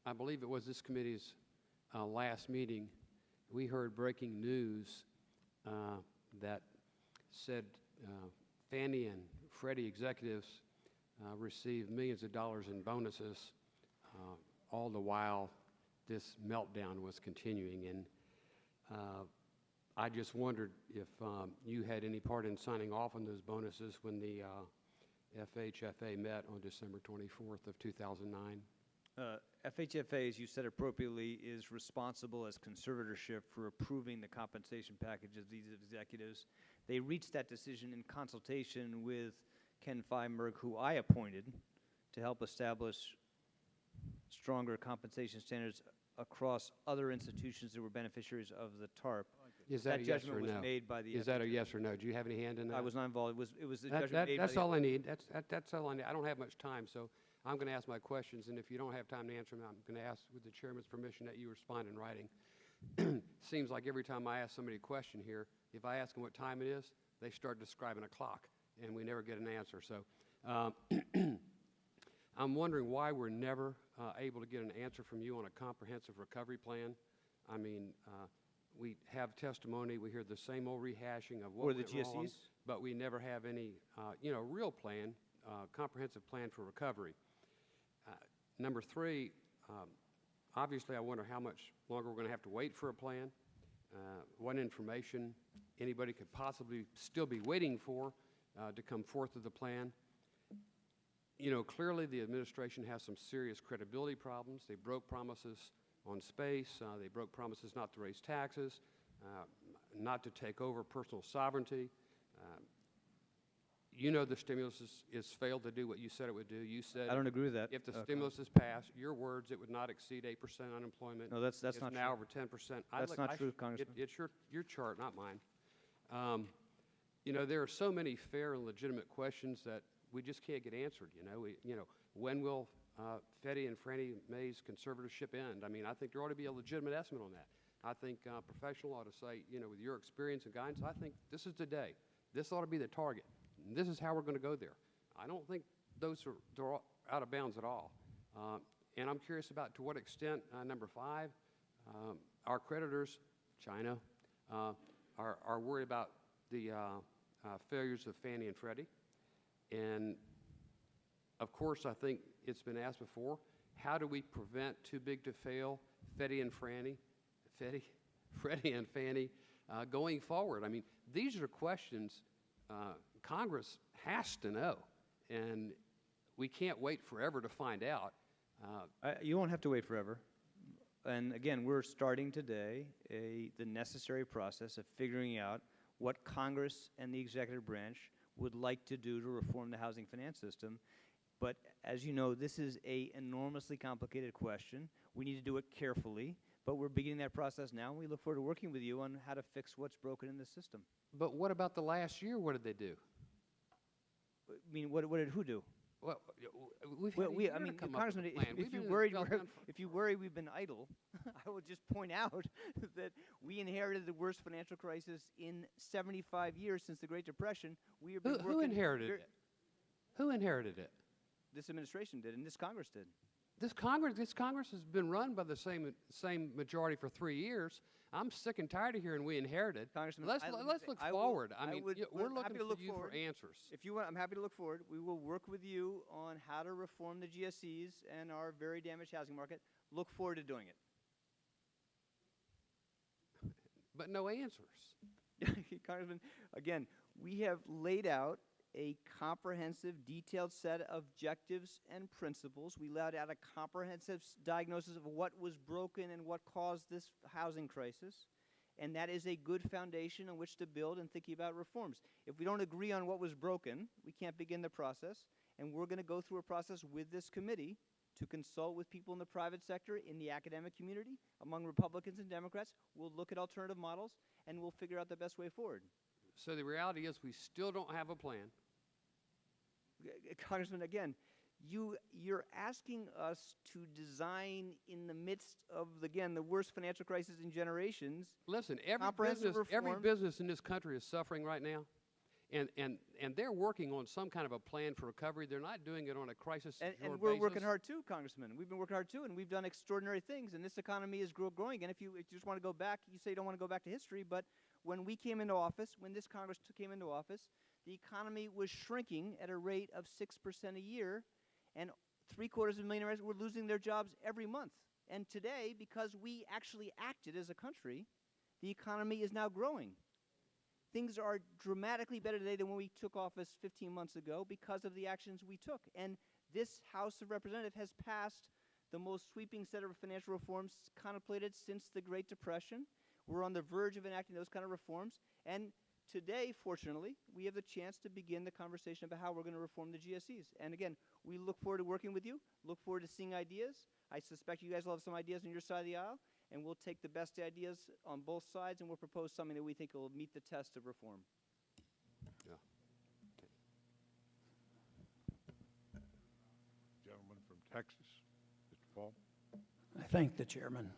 I believe it was this committee's last meeting, we heard breaking news that said Fannie and Freddie executives received millions of dollars in bonuses, all the while this meltdown was continuing. And I just wondered if you had any part in signing off on those bonuses when the FHFA met on December 24th of 2009. FHFA, as you said appropriately, is responsible as conservatorship for approving the compensation package of these executives. They reached that decision in consultation with Ken Feinberg, who I appointed to help establish stronger compensation standards across other institutions that were beneficiaries of the TARP. Is that a yes or no? Judgment was made by the Is that a yes or no? Do you have any hand in that? I was not involved. It was the judgment made by That's all I need. That's all I need. I don't have much time, so I'm going to ask my questions, and if you don't have time to answer them, I'm going to ask, with the chairman's permission, that you respond in writing. Seems like every time I ask somebody a question here, if I ask them what time it is, they start describing a clock, and we never get an answer. So I'm wondering why we're never able to get an answer from you on a comprehensive recovery plan. I mean, we have testimony, we hear the same old rehashing of what went wrong, but we never have any, real plan, comprehensive plan for recovery. Number three, obviously I wonder how much longer we're going to have to wait for a plan, what information anybody could possibly still be waiting for to come forth with the plan. Clearly the administration has some serious credibility problems. They broke promises on space. They broke promises not to raise taxes, not to take over personal sovereignty. The stimulus is failed to do what you said it would do. You said I don't agree with that. If the stimulus is passed, your words, it would not exceed 8% unemployment. No, that's it's not now true. over 10%. That's not true, Congressman. It's your chart, not mine. There are so many fair and legitimate questions that we just can't get answered. When will Freddie and Fannie Mae's conservatorship end? I mean, I think there ought to be a legitimate estimate on that. I think professional ought to say, with your experience and guidance, I think this is the day. This ought to be the target. And this is how we're going to go there. I don't think they're out of bounds at all. And I'm curious about to what extent, number five, our creditors, China, are worried about the failures of Fannie and Freddie. And of course, I think it's been asked before, how do we prevent too big to fail Freddie and Fannie going forward? I mean, these are questions Congress has to know, and we can't wait forever to find out. You won't have to wait forever. And again, we're starting today the necessary process of figuring out what Congress and the executive branch would like to do to reform the housing finance system. But as you know, this is an enormously complicated question. We need to do it carefully, but we're beginning that process now, and we look forward to working with you on how to fix what's broken in the system. But what about the last year? What did they do? I mean, what did who do? Well, Congressman, if you worry we've been idle, I will just point out that we inherited the worst financial crisis in 75 years since the Great Depression. We have been Who inherited it? Who inherited it? This administration did, and this Congress did. This Congress has been run by the same majority for 3 years. I'm sick and tired of hearing we inherited. Congressman, let's look forward. We're looking to look for you forward. for answers. If you want, I'm happy to look forward. We will work with you on how to reform the GSEs and our very damaged housing market. Look forward to doing it. But no answers. Congressman, again, we have laid out a comprehensive, detailed set of objectives and principles. We laid out a comprehensive diagnosis of what was broken and what caused this housing crisis. And that is a good foundation on which to build and thinking about reforms. If we don't agree on what was broken, we can't begin the process. And we're going to go through a process with this committee to consult with people in the private sector, in the academic community, among Republicans and Democrats. We'll look at alternative models, and we'll figure out the best way forward. So the reality is we still don't have a plan. Congressman, again, you're asking us to design in the midst of, again, the worst financial crisis in generations. Listen, every business in this country is suffering right now. And they're working on some kind of a plan for recovery. They're not doing it on a crisis and we're working hard too, Congressman. We've been working hard too, and we've done extraordinary things. And this economy is growing. And if you just want to go back, you say you don't want to go back to history, but when we came into office, when this Congress came into office, the economy was shrinking at a rate of 6% a year, and 750,000 Americans were losing their jobs every month. And today, because we actually acted as a country, the economy is now growing. Things are dramatically better today than when we took office 15 months ago because of the actions we took. And this House of Representatives has passed the most sweeping set of financial reforms contemplated since the Great Depression. We're on the verge of enacting those kind of reforms. And today, fortunately, we have the chance to begin the conversation about how we're going to reform the GSEs. And again, we look forward to working with you, look forward to seeing ideas. I suspect you guys will have some ideas on your side of the aisle, and we'll take the best ideas on both sides, and we'll propose something that we think will meet the test of reform. Yeah. Gentleman from Texas, Mr. Paul. I thank the chairman.